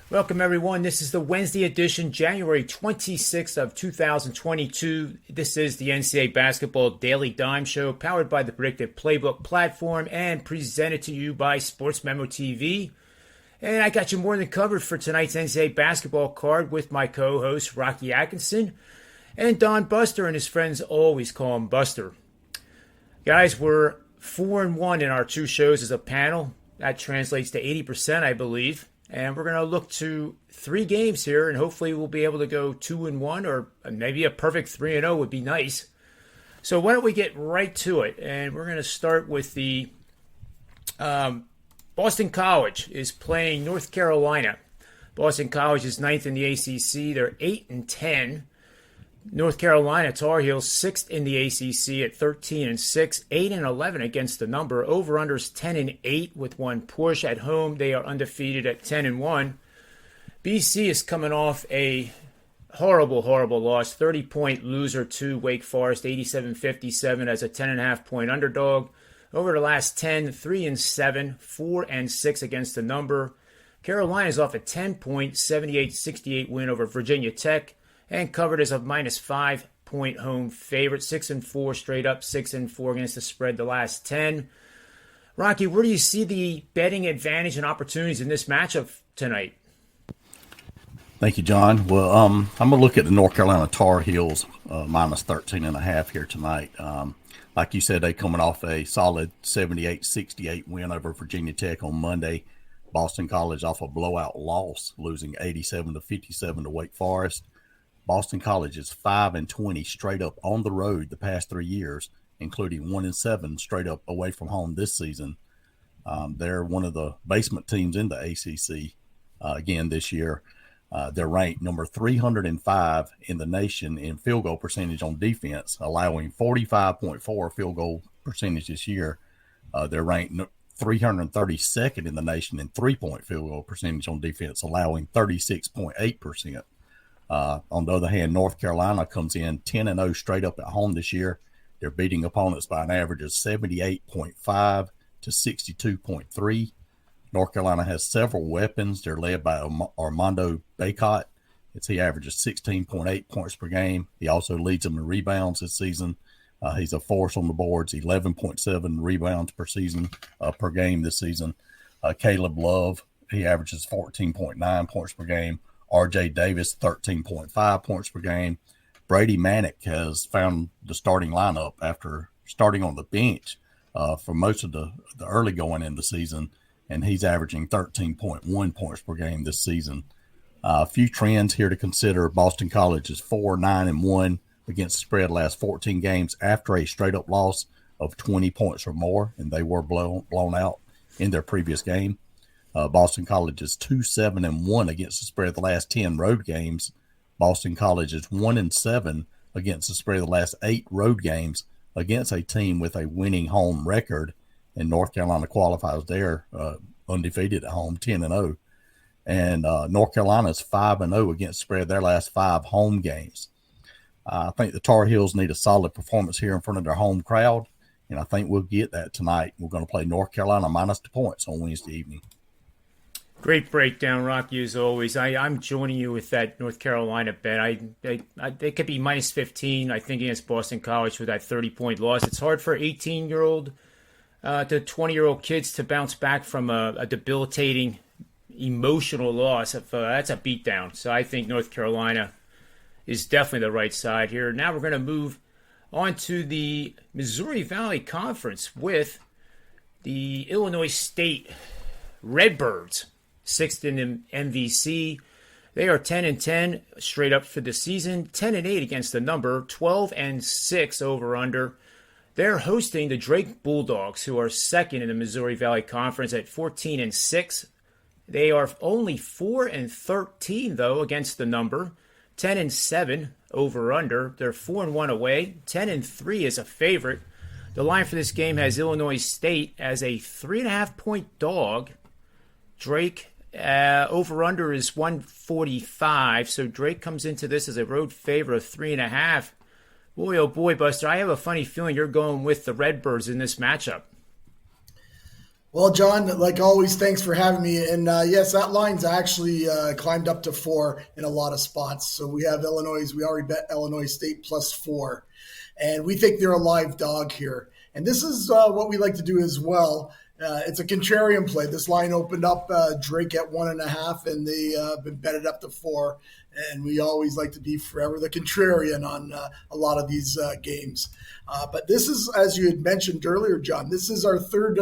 Welcome, everyone. This is the Wednesday edition, January 26th of 2022. This is the NCAA Basketball Daily Dime Show, powered by the Predictive Playbook platform and presented to you by SportsMemo TV. And I got you more than covered for tonight's NCAA Basketball card with my co-host, Rocky Atkinson, and Don Buster, and his friends always call him Buster. Guys, we're 4-1 in our two shows as a panel. That translates to 80%, I believe. And we're going to look to 3 games here, and hopefully we'll be able to go 2-1, or maybe a perfect 3-0 would be nice. So why don't we get right to it? And we're going to start with the Boston College is playing North Carolina. Boston College is 9th in the ACC. They're 8-10. North Carolina Tar Heels 6th in the ACC at 13-6, 8-11 against the number. Over/unders 10-8 with one push. At home, they are undefeated at 10-1. BC is coming off a horrible loss, 30-point loser to Wake Forest, 87-57 as a 10.5-point underdog. Over the last 10, 3-7, 4-6 against the number. Carolina is off a 10-point, 78-68 win over Virginia Tech, and covered as a -5-point home favorite. 6-4 straight up, 6-4 against the spread the last 10. Rocky, where do you see the betting advantage and opportunities in this matchup tonight? Thank you, John. Well, I'm going to look at the North Carolina Tar Heels -13.5 here tonight. Like you said, they coming off a solid 78-68 win over Virginia Tech on Monday. Boston College off a blowout loss, losing 87-57 to Wake Forest. Boston College is 5-20 straight up on the road the past 3 years, including 1-7 straight up away from home this season. They're one of the basement teams in the ACC again this year. They're ranked number 305 in the nation in field goal percentage on defense, allowing 45.4 field goal percentage this year. They're ranked 332nd in the nation in three-point field goal percentage on defense, allowing 36.8%. On the other hand, North Carolina comes in 10-0 straight up at home this year. They're beating opponents by an average of 78.5 to 62.3. North Carolina has several weapons. They're led by Armando Bacot. He averages 16.8 points per game. He also leads them in rebounds this season. He's a force on the boards, 11.7 rebounds per game this season. Caleb Love, he averages 14.9 points per game. R.J. Davis, 13.5 points per game. Brady Manick has found the starting lineup after starting on the bench for most of the early going in the season, and he's averaging 13.1 points per game this season. A few trends here to consider. Boston College is 4-9-1 against the spread last 14 games after a straight-up loss of 20 points or more, and they were blown out in their previous game. Boston College is 2-7-1 against the spread of the last 10 road games. Boston College is 1-7 against the spread of the last 8 road games against a team with a winning home record. And North Carolina qualifies there undefeated at home, 10-0. And North Carolina is 5-0 against the spread of their last 5 home games. I think the Tar Heels need a solid performance here in front of their home crowd, and I think we'll get that tonight. We're going to play North Carolina -2 points on Wednesday evening. Great breakdown, Rocky, as always. I'm joining you with that North Carolina bet. They could be -15, I think, against Boston College with that 30-point loss. It's hard for 18-year-old to 20-year-old kids to bounce back from a debilitating emotional loss. That's a beatdown. So I think North Carolina is definitely the right side here. Now we're going to move on to the Missouri Valley Conference with the Illinois State Redbirds. 6th in the MVC. They are 10-10 straight up for the season, 10-8 against the number, 12-6 over/under. They're hosting the Drake Bulldogs, who are 2nd in the Missouri Valley Conference at 14-6. They are only 4-13 though against the number, 10-7 over/under. They're 4-1 away, 10-3 as a favorite. The line for this game has Illinois State as a 3.5-point dog. Drake over/under is 145, so Drake comes into this as a road favorite of 3.5. Boy, oh boy, Buster, I have a funny feeling you're going with the Redbirds in this matchup. Well, John, like always, thanks for having me. And yes, that line's actually climbed up to 4 in a lot of spots. So we have Illinois. We already bet Illinois State +4. And we think they're a live dog here. And this is what we like to do as well. It's a contrarian play. This line opened up Drake at 1.5, and they been betted up to 4. And we always like to be forever the contrarian on a lot of these games. But this is, as you had mentioned earlier, John, this is our third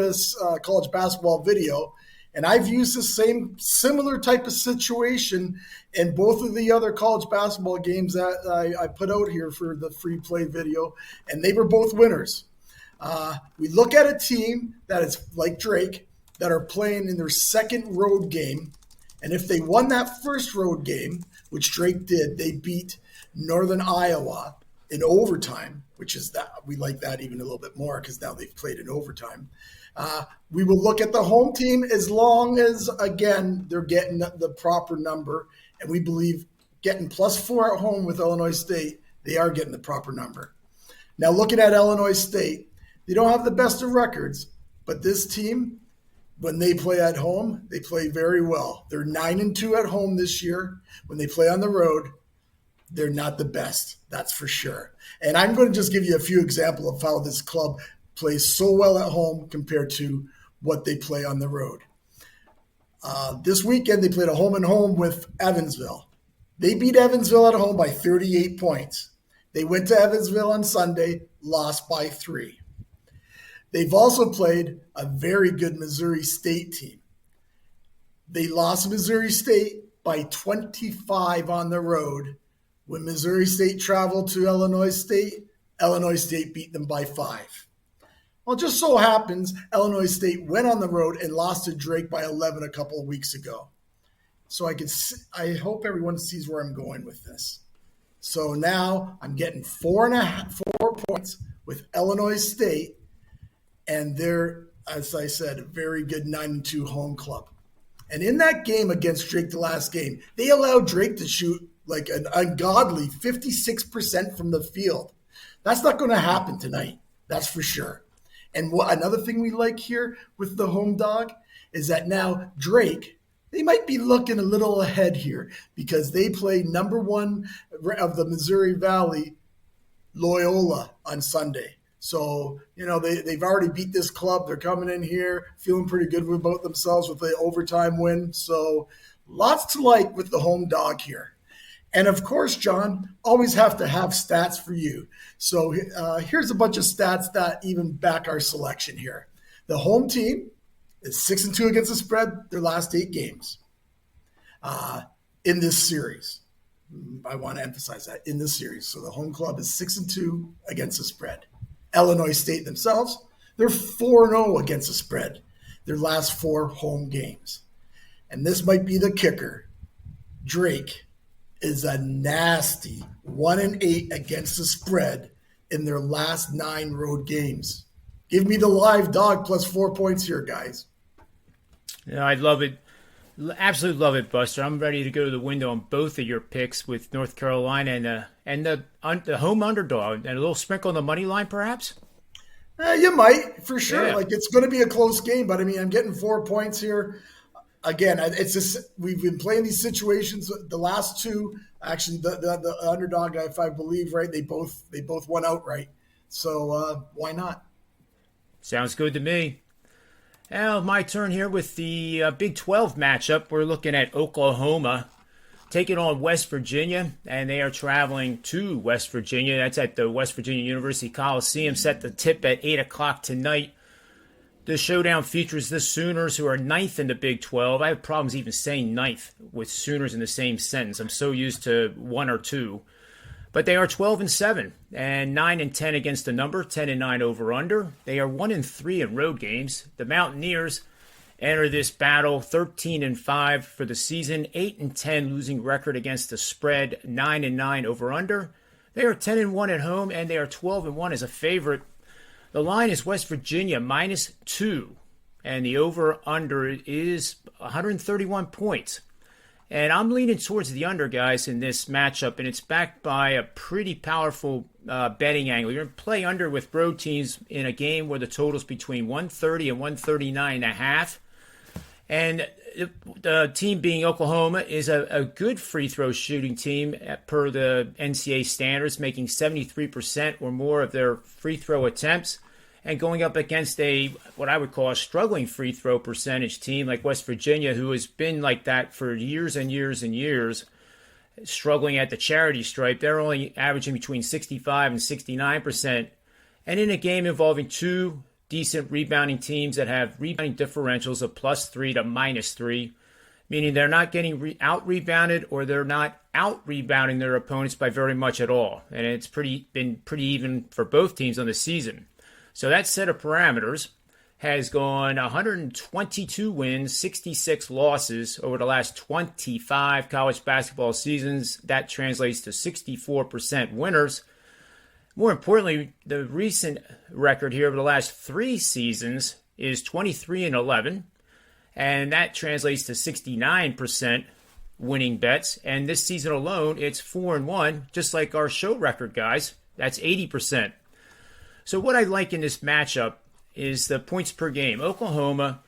college basketball video. And I've used the same similar type of situation in both of the other college basketball games that I put out here for the free play video, and they were both winners. We look at a team that is like Drake, that are playing in their second road game, and if they won that first road game, which Drake did, they beat Northern Iowa in overtime, which is that we like that even a little bit more because now they've played in overtime. We will look at the home team as long as, again, they're getting the proper number, and we believe getting +4 at home with Illinois State, they are getting the proper number. Now, looking at Illinois State, they don't have the best of records, but this team, when they play at home, they play very well. They're 9-2 at home this year. When they play on the road, they're not the best, that's for sure. And I'm going to just give you a few examples of how this club plays so well at home compared to what they play on the road. This weekend, they played a home-and-home with Evansville. They beat Evansville at home by 38 points. They went to Evansville on Sunday, lost by 3. They've also played a very good Missouri State team. They lost Missouri State by 25 on the road. When Missouri State traveled to Illinois State beat them by 5. Well, it just so happens Illinois State went on the road and lost to Drake by 11 a couple of weeks ago. So I hope everyone sees where I'm going with this. So now I'm getting 4 points with Illinois State, and they're, as I said, a very good 9-2 home club. And in that game against Drake, the last game, they allowed Drake to shoot like an ungodly 56% from the field. That's not going to happen tonight. That's for sure. And another thing we like here with the home dog is that now Drake, they might be looking a little ahead here because they play number 1 of the Missouri Valley, Loyola, on Sunday. So, they've already beat this club. They're coming in here feeling pretty good about themselves with the overtime win. So lots to like with the home dog here. And of course, John, always have to have stats for you. So here's a bunch of stats that even back our selection here. The home team is 6-2 against the spread their last 8 games in this series. I want to emphasize that, in this series. So the home club is 6-2 against the spread. Illinois State themselves, they're 4-0 against the spread their last 4 home games. And this might be the kicker. Drake is a nasty 1-8 against the spread in their last 9 road games. Give me the live dog +4 points here, guys. Yeah, I love it. Absolutely love it, Buster. I'm ready to go to the window on both of your picks with North Carolina and the home underdog, and a little sprinkle on the money line, perhaps. You might, for sure. Yeah. Like, it's going to be a close game, but I mean, I'm getting 4 points here. Again, it's just we've been playing these situations. The last 2, actually, the underdog, if I believe right, they both won outright. So why not? Sounds good to me. Now, my turn here with the Big 12 matchup. We're looking at Oklahoma taking on West Virginia, and they are traveling to West Virginia. That's at the West Virginia University Coliseum, set to tip at 8 o'clock tonight. The showdown features the Sooners, who are 9th in the Big 12. I have problems even saying 9th with Sooners in the same sentence. I'm so used to 1 or 2. But they are 12-7 and 9-10 against the number, 10-9 over under. They are 1-3 in road games. The Mountaineers enter this battle 13-5 for the season, 8-10 losing record against the spread, 9-9 over under. They are 10-1 at home, and they are 12-1 as a favorite. The line is West Virginia -2, and the over-under is 131 points. And I'm leaning towards the under, guys, in this matchup, and it's backed by a pretty powerful betting angle. You're going to play under with road teams in a game where the total's between 130 and 139.5. And the team being Oklahoma is a good free throw shooting team per the NCAA standards, making 73% or more of their free throw attempts, and going up against what I would call a struggling free throw percentage team like West Virginia, who has been like that for years and years and years, struggling at the charity stripe. They're only averaging between 65 and 69%. And in a game involving two decent rebounding teams that have rebounding differentials of +3 to -3, meaning they're not getting out-rebounded or they're not out-rebounding their opponents by very much at all. And it's been pretty even for both teams on the season. So that set of parameters has gone 122 wins, 66 losses over the last 25 college basketball seasons. That translates to 64% winners. More importantly, the recent record here over the last 3 seasons is 23-11, and that translates to 69% winning bets. And this season alone, it's 4-1, just like our show record, guys. That's 80%. So what I like in this matchup is the points per game. Oklahoma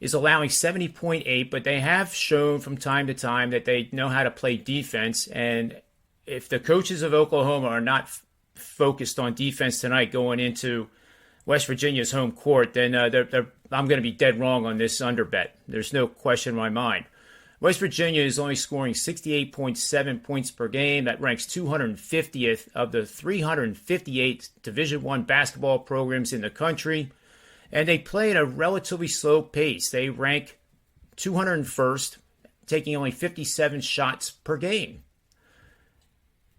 is allowing 70.8, but they have shown from time to time that they know how to play defense. And if the coaches of Oklahoma are not focused on defense tonight going into West Virginia's home court, then I'm going to be dead wrong on this under bet. There's no question in my mind. West Virginia is only scoring 68.7 points per game. That ranks 250th of the 358 Division I basketball programs in the country. And they play at a relatively slow pace. They rank 201st, taking only 57 shots per game.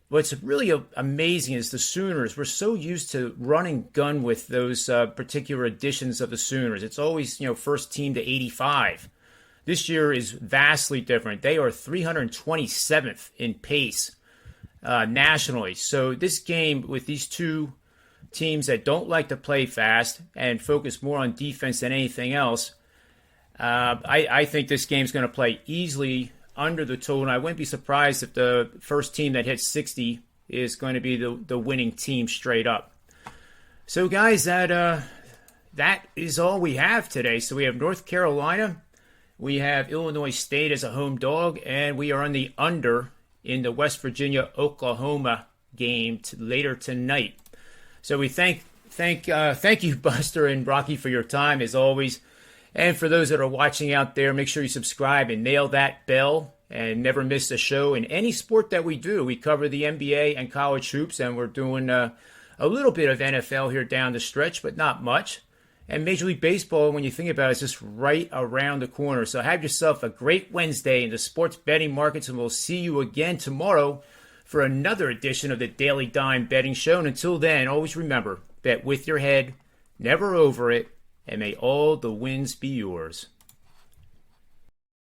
What's really amazing is the Sooners. We're so used to run and gun with those particular editions of the Sooners. It's always, first team to 85. This year is vastly different. They are 327th in pace nationally. So this game with these two teams that don't like to play fast and focus more on defense than anything else, I think this game's going to play easily under the total. And I wouldn't be surprised if the first team that hits 60 is going to be the winning team straight up. So, guys, that is all we have today. So we have North Carolina. We have Illinois State as a home dog, and we are on the under in the West Virginia-Oklahoma game later tonight. So we thank you, Buster and Rocky, for your time as always. And for those that are watching out there, make sure you subscribe and nail that bell and never miss a show. In any sport that we do, we cover the NBA and college hoops, and we're doing a little bit of NFL here down the stretch, but not much. And Major League Baseball, when you think about it, is just right around the corner. So have yourself a great Wednesday in the sports betting markets, and we'll see you again tomorrow for another edition of the Daily Dime Betting Show. And until then, always remember, bet with your head, never over it, and may all the wins be yours.